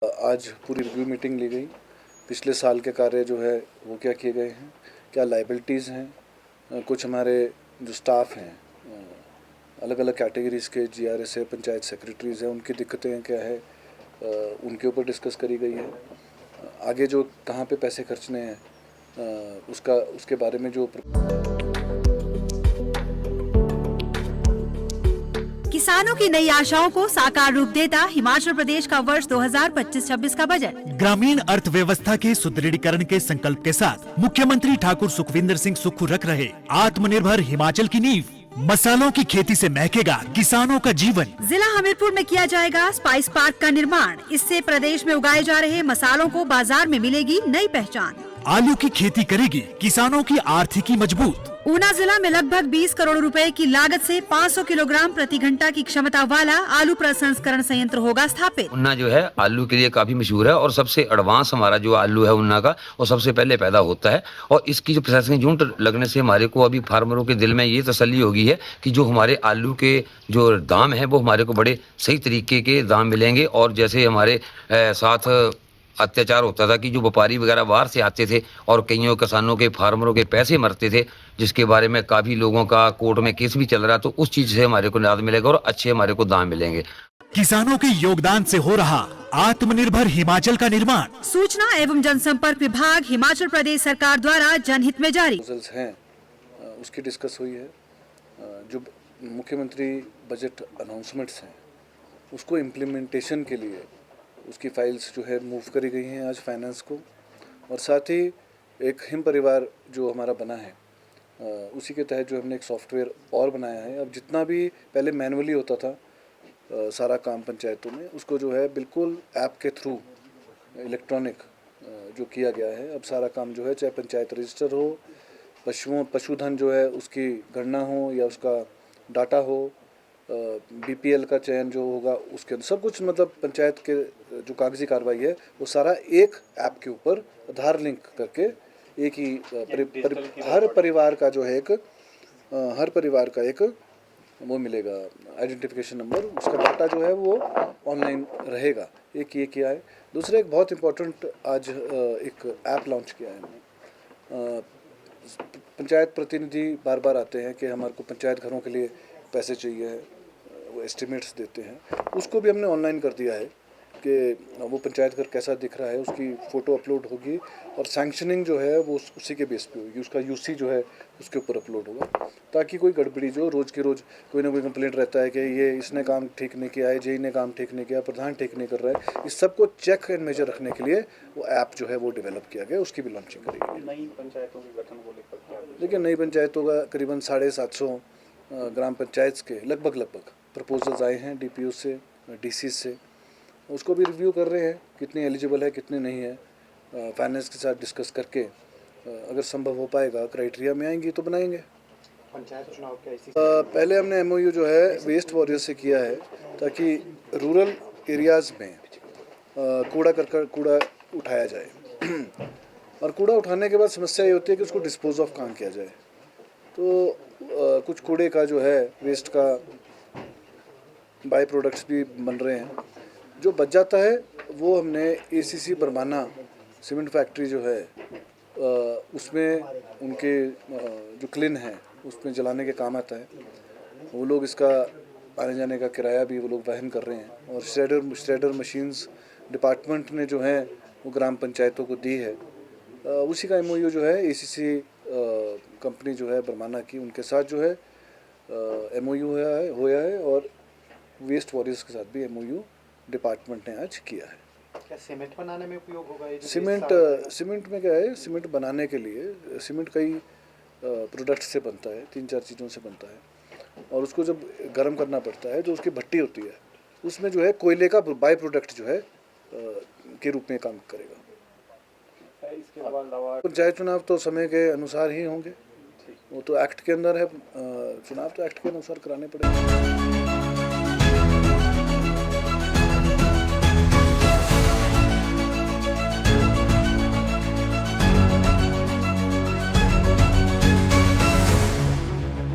आज पूरी review meeting ली गई। पिछले साल के कार्य जो है वो क्या किए गए हैं, क्या लाइबिलिटीज़ हैं, कुछ हमारे जो स्टाफ हैं अलग अलग कैटेगरीज़ के जीआरएस है, पंचायत सेक्रेटरीज़ हैं, उनकी दिक्कतें क्या है उनके ऊपर डिस्कस करी गई है। आगे जो कहाँ पे पैसे खर्चने हैं उसके बारे में जो किसानों की नई आशाओं को साकार रूप देता हिमाचल प्रदेश का वर्ष 2025-26 का बजट। ग्रामीण अर्थव्यवस्था के सुदृढ़ीकरण के संकल्प के साथ मुख्यमंत्री ठाकुर सुखविंदर सिंह सुक्खू रख रहे आत्मनिर्भर हिमाचल की नींव। मसालों की खेती से महकेगा किसानों का जीवन। जिला हमीरपुर में किया जाएगा स्पाइस पार्क का निर्माण। इससे प्रदेश में उगाए जा रहे मसालों को बाजार में मिलेगी नई पहचान। आलू की खेती करेगी किसानों की आर्थिकी मजबूत। ऊना जिला में लगभग 20 करोड़ रुपए की लागत से 500 किलोग्राम प्रति घंटा की क्षमता वाला आलू प्रसंस्करण संयंत्र होगा स्थापित। ऊना जो है आलू के लिए काफी मशहूर है और सबसे एडवांस हमारा जो आलू है ऊना का वो सबसे पहले पैदा होता है। और इसकी जो प्रोसेसिंग यूनिट लगने से हमारे को अभी फार्मरों के दिल में ये तसल्ली होगी है कि जो हमारे आलू के जो दाम है वो हमारे को बड़े सही तरीके के दाम मिलेंगे। और जैसे हमारे साथ अत्याचार होता था कि जो व्यापारी वगैरह बाहर से आते थे और कईयों किसानों के फार्मरों के पैसे मरते थे, जिसके बारे में काफ़ी लोगों का कोर्ट में केस भी चल रहा, तो उस चीज़ से हमारे को निजात मिलेगा और अच्छे हमारे को दाम मिलेंगे। किसानों के योगदान से हो रहा आत्मनिर्भर हिमाचल का निर्माण। सूचना एवं जनसंपर्क विभाग हिमाचल प्रदेश सरकार द्वारा जनहित में जारी हैं उसकी डिस्कस हुई है। जो मुख्यमंत्री बजट अनाउंसमेंट्स हैं उसको इम्प्लीमेंटेशन के लिए उसकी फाइल्स जो है मूव करी गई हैं आज फाइनेंस को। और साथ ही एक हिम परिवार जो हमारा बना है उसी के तहत जो हमने एक सॉफ्टवेयर और बनाया है। अब जितना भी पहले मैनुअली होता था सारा काम पंचायतों में, उसको जो है बिल्कुल ऐप के थ्रू इलेक्ट्रॉनिक जो किया गया है। अब सारा काम जो है चाहे पंचायत रजिस्टर हो, पशुधन जो है उसकी गणना हो या उसका डाटा हो, बीपीएल का चयन जो होगा उसके अंदर सब कुछ, मतलब पंचायत के जो कागजी कार्रवाई है वो सारा एक ऐप के ऊपर आधार लिंक करके एक ही हर परिवार का जो है हर परिवार का एक वो मिलेगा आइडेंटिफिकेशन नंबर, उसका डाटा जो है वो ऑनलाइन रहेगा। एक ये किया है। दूसरा एक बहुत इम्पोर्टेंट आज एक ऐप लॉन्च किया है हमने। पंचायत प्रतिनिधि बार बार आते हैं कि हमारे को पंचायत घरों के लिए पैसे चाहिए, वो एस्टिमेट्स देते हैं, उसको भी हमने ऑनलाइन कर दिया है कि वो पंचायत घर कैसा दिख रहा है उसकी फ़ोटो अपलोड होगी और सैंक्शनिंग जो है वो उसी के बेस पे होगी, उसका यूसी जो है उसके ऊपर अपलोड होगा, ताकि कोई गड़बड़ी जो रोज़ के रोज़ कोई ना कोई कंप्लेंट रहता है कि ये इसने काम ठीक नहीं किया है, जेई ने काम ठीक नहीं किया, प्रधान ठीक नहीं कर रहा है, इस सब को चेक एंड मेजर रखने के लिए वो ऐप जो है वो डेवलप किया गया, उसकी भी लॉन्चिंग करेगी। नई पंचायतों के गठन को लेकर देखिए नई पंचायतों का करीबन 750 ग्राम पंचायत के लगभग प्रपोजल्स आए हैं डीपीओ से, डीसी से, उसको भी रिव्यू कर रहे हैं कितनी एलिजिबल है कितनी नहीं है। फाइनेंस के साथ डिस्कस करके अगर संभव हो पाएगा क्राइटेरिया में आएंगी तो बनाएंगे। पंचायत चुनाव क्या इसी पहले हमने एमओयू जो है वेस्ट वॉरियर से किया है ताकि रूरल एरियाज़ में कूड़ा उठाया जाए और कूड़ा उठाने के बाद समस्या ये होती है कि उसको डिस्पोज ऑफ कहाँ किया जाए। तो कुछ कूड़े का जो है वेस्ट का बाई प्रोडक्ट्स भी बन रहे हैं, जो बच जाता है वो हमने एसीसी बरमाना सीमेंट फैक्ट्री जो है उसमें उनके जो क्लिन है उसमें जलाने के काम आता है। वो लोग इसका आने जाने का किराया भी वो लोग वहन कर रहे हैं। और श्रेडर मशीन्स डिपार्टमेंट ने जो है वो ग्राम पंचायतों को दी है। उसी का एमओयू जो है एसीसी कंपनी जो है बरमाना की, उनके साथ जो है एमओयू होया है और वेस्ट वॉरियर्स के साथ भी एमओयू डिपार्टमेंट ने आज किया है। क्या सीमेंट बनाने में उपयोग होगा ये? सीमेंट में क्या है, सीमेंट बनाने के लिए सीमेंट कई प्रोडक्ट से बनता है, 3-4 चीज़ों से बनता है और उसको जब गर्म करना पड़ता है जो उसकी भट्टी होती है उसमें जो है कोयले का बाई प्रोडक्ट जो है के रूप में काम करेगा। इसके अलावा पंचायत चुनाव तो समय के अनुसार ही होंगे, वो तो एक्ट के अंदर है, चुनाव तो एक्ट के अनुसार कराने पड़ेंगे।